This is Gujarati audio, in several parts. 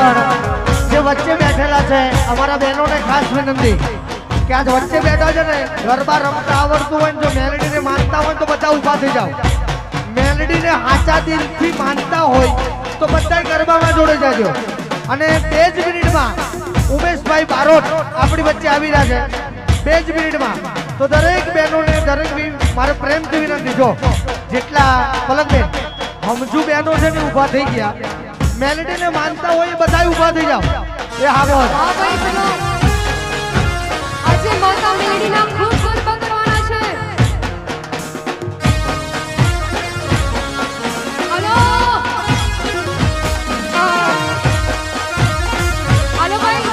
પણ જે વચ્ચે બેઠેલા છે અમારા બહેનોને ખાસ વિનંતી કે આજ વચ્ચે બેઠા છે ને ગરબા રમતા આવડતું હોય ને જો મેલડીને માનતા હોય તો બધા ઊભા થઈ જાઓ. મેલડીને સાચા દિલથી માનતા હોય તો બધા ગરબામાં જોડે જાજો. અને 2 જ મિનિટમાં ઉમેશભાઈ બારોટ આપણી વચ્ચે આવી રહ્યા છે 2 જ મિનિટમાં. તો દરેક બહેનોને દરેક મારે પ્રેમથી વિનંતી જો જેટલા પલકબેન સમજુ બહેનો છે ને ઊભા થઈ ગયા મેલડીને માનતા હોય એ બધા ઊભા થઈ જાઓ. એ હાલો આજે માતા મેલડીના ખૂબ ગરબા કરવાના છે. હાલો હાલો ભાઈ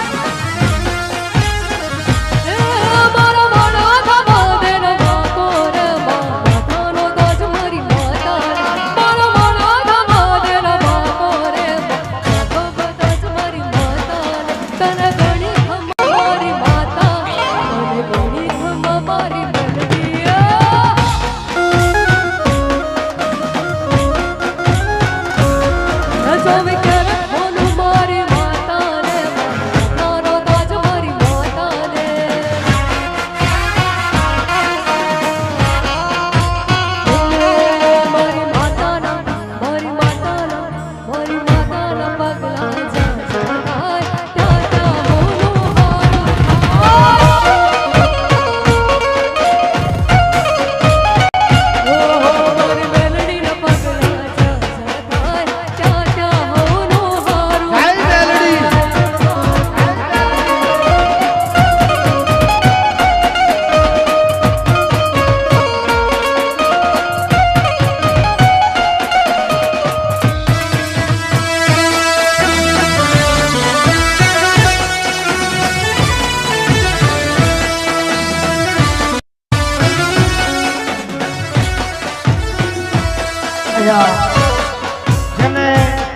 જેને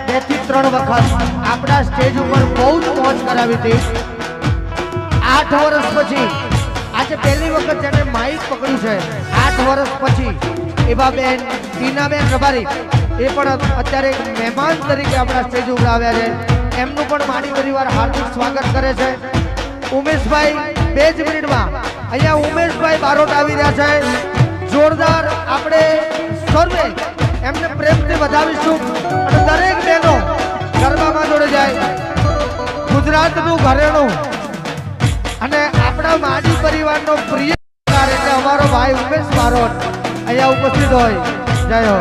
2 થી 3 વખત આપણા સ્ટેજ ઉપર બહુ જ મોજ કરાવી હતી. 8 વર્ષ પછી આજે પહેલી વખત જેને માઇક પકડ્યું છે 8 વર્ષ પછી એવા બેન ટીનાબેન રબારી એ પણ અત્યારે મહેમાન તરીકે આપણા સ્ટેજ ઉપર આવ્યા છે. એમનું પણ મારી પરિવાર હાર્દિક સ્વાગત કરે છે. ઉમેશભાઈ 2 જ મિનિટમાં અહીંયા ઉમેશભાઈ બારોટ આવી રહ્યા છે. જોરદાર આપણે સર્વે એમને પ્રેમથી વધાવીશું અને દરેક બહેનો ગરબામાં જોડે જાય. ગુજરાતનું ઘરેણું અને આપણા માજી પરિવારનો પ્રિય એટલે અમારો ભાઈ ઉમેશ બારોટ અહીંયા ઉપસ્થિત હોય. જય હો.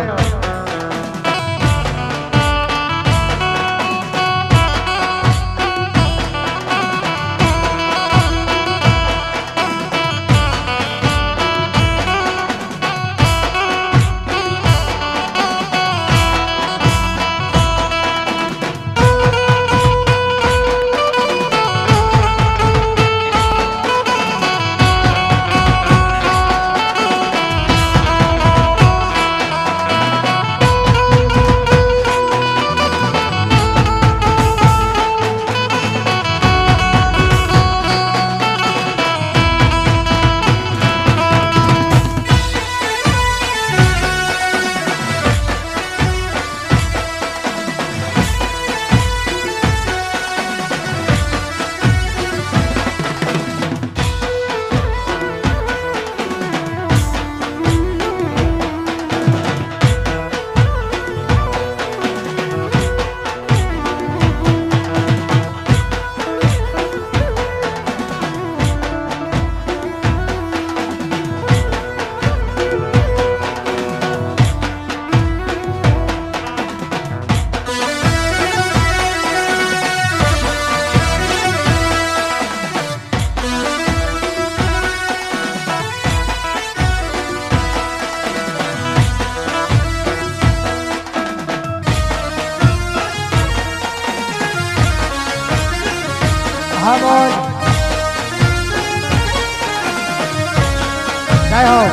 જય હો.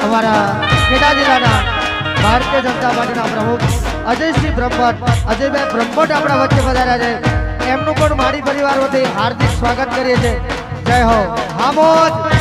અમારા ખેડા જિલ્લાના ભારતીય જનતા પાર્ટીના પ્રમુખ અજયસિંહ બ્રહ્મભટ્ટ અજયભાઈ બ્રહ્મભટ્ટ આપણા વચ્ચે પધાર્યા છે. એમનું પણ મારી પરિવાર વતી હાર્દિક સ્વાગત કરીએ છીએ. જય હો. હામોદ